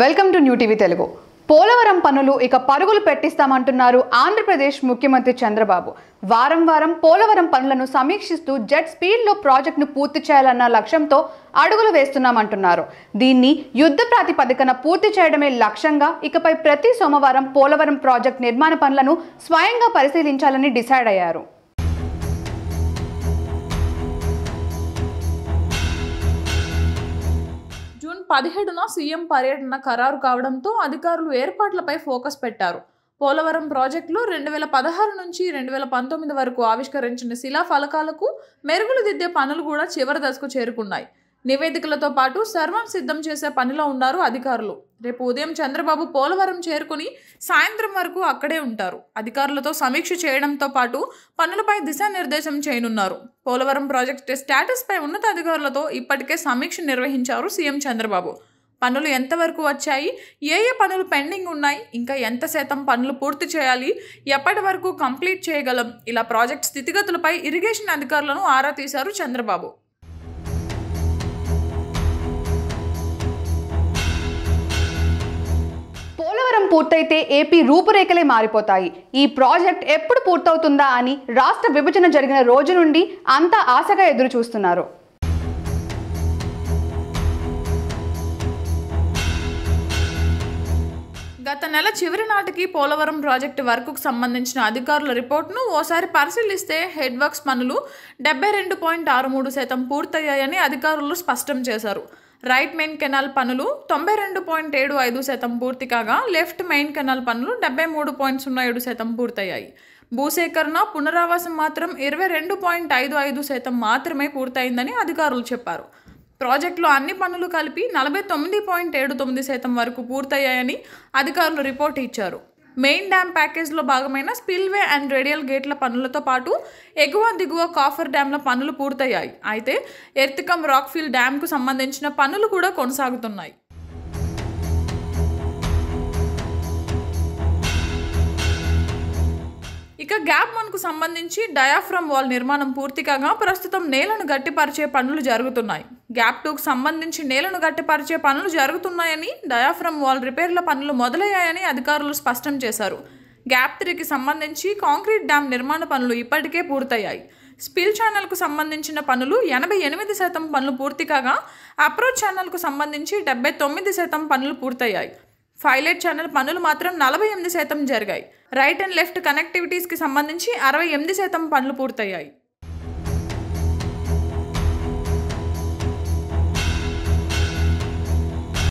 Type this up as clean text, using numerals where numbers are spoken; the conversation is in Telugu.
Welcome to new TV Telugu. Polavaram పనులు ఇక పరుగులు పెట్టిస్తామంటున్నారు ఆంధ్రప్రదేశ్ ముఖ్యమంత్రి చంద్రబాబు. వారం వారం పోలవరం పనులను సమీక్షిస్తూ జెట్ స్పీడ్లో ప్రాజెక్టును పూర్తి చేయాలన్న లక్ష్యంతో అడుగులు వేస్తున్నామంటున్నారు. దీన్ని యుద్ధ ప్రాతిపదికన పూర్తి చేయడమే లక్ష్యంగా ఇకపై ప్రతి సోమవారం పోలవరం ప్రాజెక్టు నిర్మాణ పనులను స్వయంగా పరిశీలించాలని డిసైడ్ అయ్యారు. జూన్ 17న సీఎం పర్యటన ఖరారు కావడంతో అధికారులు ఏర్పాట్లపై ఫోకస్ పెట్టారు. పోలవరం ప్రాజెక్టులో 2016 నుంచి 2019 వరకు ఆవిష్కరించిన శిలా ఫలకాలకు మెరుగులు దిద్దే పనులు కూడా చివరి దశకు చేరుకున్నాయి. నివేదికలతో పాటు సర్వం సిద్ధం చేసే పనిలో ఉన్నారు అధికారులు. రేపు ఉదయం చంద్రబాబు పోలవరం చేరుకుని సాయంత్రం వరకు అక్కడే ఉంటారు. అధికారులతో సమీక్ష చేయడంతో పాటు పనులపై దిశానిర్దేశం చేయనున్నారు. పోలవరం ప్రాజెక్టు స్టేటస్పై ఉన్నతాధికారులతో ఇప్పటికే సమీక్ష నిర్వహించారు సీఎం చంద్రబాబు. పనులు ఎంతవరకు వచ్చాయి, ఏ పనులు పెండింగ్ ఉన్నాయి, ఇంకా ఎంత శాతం పనులు పూర్తి చేయాలి, ఎప్పటి వరకు కంప్లీట్ చేయగలం, ఇలా ప్రాజెక్ట్ స్థితిగతులపై ఇరిగేషన్ అధికారులను ఆరా తీశారు చంద్రబాబు. పోలవరం పూర్తయితే ఏపీ రూపురేఖలే మారిపోతాయి. ఈ ప్రాజెక్ట్ ఎప్పుడు పూర్తవుతుందా అని రాష్ట్ర విభజన జరిగిన రోజు నుండి అంతా ఆశగా ఎదురు చూస్తున్నారు. గత నెల చివరి నాటికి పోలవరం ప్రాజెక్టు వర్కుకు సంబంధించిన అధికారుల రిపోర్టును ఓసారి పరిశీలిస్తే హెడ్ వర్క్స్ పనులు 72.63% పూర్తయ్యాయని అధికారులు స్పష్టం చేశారు. రైట్ మెయిన్ కెనాల్ పనులు 92.75% పూర్తి కాగా లెఫ్ట్ మెయిన్ కెనాల్ పనులు 73.07% పూర్తయ్యాయి. భూసేకరణ పునరావాసం మాత్రం 22.55% మాత్రమే పూర్తయిందని అధికారులు చెప్పారు. ప్రాజెక్టులో అన్ని పనులు కలిపి 49.79% వరకు పూర్తయ్యాయని అధికారులు రిపోర్ట్ ఇచ్చారు. మెయిన్ డ్యామ్ ప్యాకేజ్లో భాగమైన స్పిల్వే అండ్ రేడియల్ గేట్ల పనులతో పాటు ఎగువ దిగువ కాఫర్ డ్యాంల పనులు పూర్తయ్యాయి. అయితే ఎర్తికమ్ రాక్ఫిల్ డ్యామ్కు సంబంధించిన పనులు కూడా కొనసాగుతున్నాయి. ఇక గ్యాప్ 1కు సంబంధించి డయాఫ్రమ్ వాల్ నిర్మాణం పూర్తి కాగా ప్రస్తుతం నేలను గట్టిపరిచే పనులు జరుగుతున్నాయి. గ్యాప్ 2కు సంబంధించి నేలను గట్టిపరిచే పనులు జరుగుతున్నాయని, డయాఫ్రమ్ వాల్ రిపేర్ల పనులు మొదలయ్యాయని అధికారులు స్పష్టం చేశారు. గ్యాప్ 3కి సంబంధించి కాంక్రీట్ డ్యామ్ నిర్మాణ పనులు ఇప్పటికే పూర్తయ్యాయి. స్పిల్ ఛానల్కు సంబంధించిన పనులు 88% పనులు పూర్తి కాగా అప్రోచ్ ఛానల్కు సంబంధించి 79% పనులు పూర్తయ్యాయి. ఫైలెట్ ఛానల్ పనులు మాత్రం 48% జరిగాయి. రైట్ అండ్ లెఫ్ట్ కనెక్టివిటీస్కి సంబంధించి 68% పనులు పూర్తయ్యాయి.